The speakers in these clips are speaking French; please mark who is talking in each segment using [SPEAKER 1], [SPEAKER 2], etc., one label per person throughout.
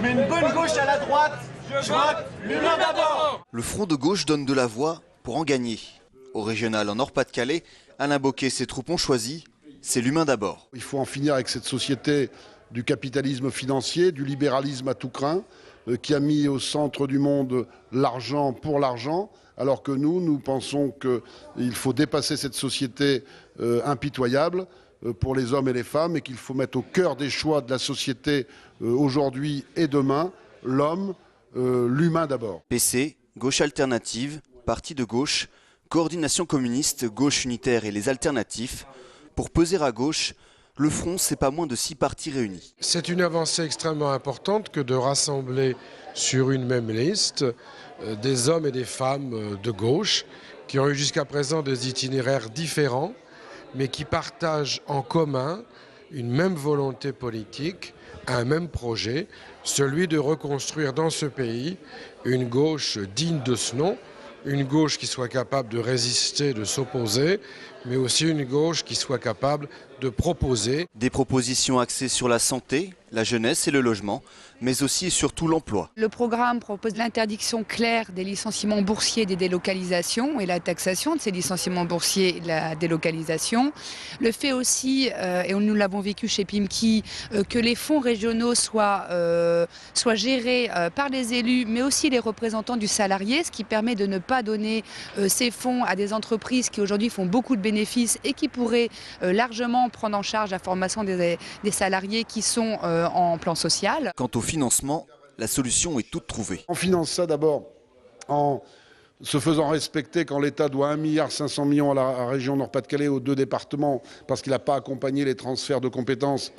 [SPEAKER 1] mets une bonne gauche à la droite, je vote l'humain d'abord.
[SPEAKER 2] Le front de gauche donne de la voix pour en gagner. Au régional en Nord-Pas-de-Calais, Alain Bocquet et ses troupes ont choisi, c'est l'humain d'abord.
[SPEAKER 3] Il faut en finir avec cette société du capitalisme financier, du libéralisme à tout crin, qui a mis au centre du monde l'argent pour l'argent, alors que nous pensons qu'il faut dépasser cette société impitoyable pour les hommes et les femmes et qu'il faut mettre au cœur des choix de la société aujourd'hui et demain, l'homme, l'humain d'abord.
[SPEAKER 2] PC, Gauche Alternative, Parti de gauche, Coordination communiste, Gauche unitaire et les alternatifs. Pour peser à gauche, le front, c'est pas moins de 6 partis réunis.
[SPEAKER 4] C'est une avancée extrêmement importante que de rassembler sur une même liste des hommes et des femmes de gauche qui ont eu jusqu'à présent des itinéraires différents, mais qui partagent en commun une même volonté politique, un même projet, celui de reconstruire dans ce pays une gauche digne de ce nom, une gauche qui soit capable de résister, de s'opposer, mais aussi une gauche qui soit capable de proposer.
[SPEAKER 2] Des propositions axées sur la santé, la jeunesse et le logement, mais aussi et surtout l'emploi.
[SPEAKER 5] Le programme propose l'interdiction claire des licenciements boursiers et des délocalisations et la taxation de ces licenciements boursiers et de la délocalisation. Le fait aussi, et nous l'avons vécu chez Pimki, que les fonds régionaux soient gérés par les élus, mais aussi les représentants du salarié, ce qui permet de ne pas donner ces fonds à des entreprises qui aujourd'hui font beaucoup de bénéfices et qui pourraient largement prendre en charge la formation des salariés qui sont en plan social.
[SPEAKER 2] Quant au financement, la solution est toute trouvée.
[SPEAKER 3] On finance ça d'abord en se faisant respecter quand l'État doit 1,5 milliard à la région Nord-Pas-de-Calais, aux 2 départements, parce qu'il n'a pas accompagné les transferts de compétences,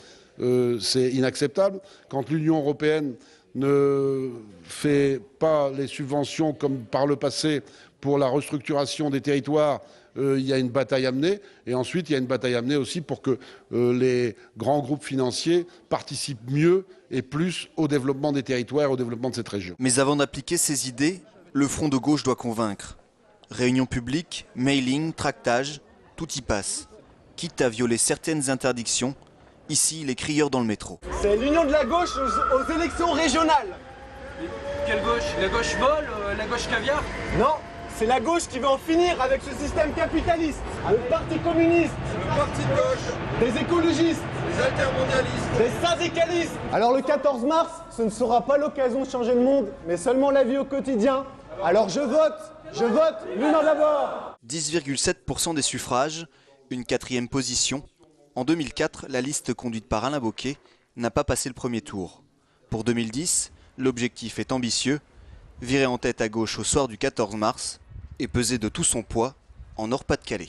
[SPEAKER 3] c'est inacceptable. Quand l'Union européenne ne fait pas les subventions comme par le passé pour la restructuration des territoires, il y a une bataille à mener. Et ensuite, il y a une bataille à mener aussi pour que les grands groupes financiers participent mieux et plus au développement des territoires et au développement de cette région.
[SPEAKER 2] Mais avant d'appliquer ces idées, le front de gauche doit convaincre. Réunions publiques, mailing, tractage, tout y passe. Quitte à violer certaines interdictions, ici les crieurs dans le métro.
[SPEAKER 1] C'est l'union de la gauche aux élections régionales.
[SPEAKER 6] Quelle gauche? La gauche molle? La gauche caviar?
[SPEAKER 1] Non, c'est la gauche qui veut en finir avec ce système capitaliste. Le parti communiste,
[SPEAKER 6] Le parti de gauche,
[SPEAKER 1] des écologistes,
[SPEAKER 6] les altermondialistes.
[SPEAKER 1] des syndicalistes. Alors le 14 mars, ce ne sera pas l'occasion de changer le monde, mais seulement la vie au quotidien. Alors je vote l'humain d'abord.
[SPEAKER 2] 10,7% des suffrages, une 4e position. En 2004, la liste conduite par Alain Bocquet n'a pas passé le premier tour. Pour 2010, l'objectif est ambitieux, virer en tête à gauche au soir du 14 mars et peser de tout son poids en Nord-Pas-de-Calais.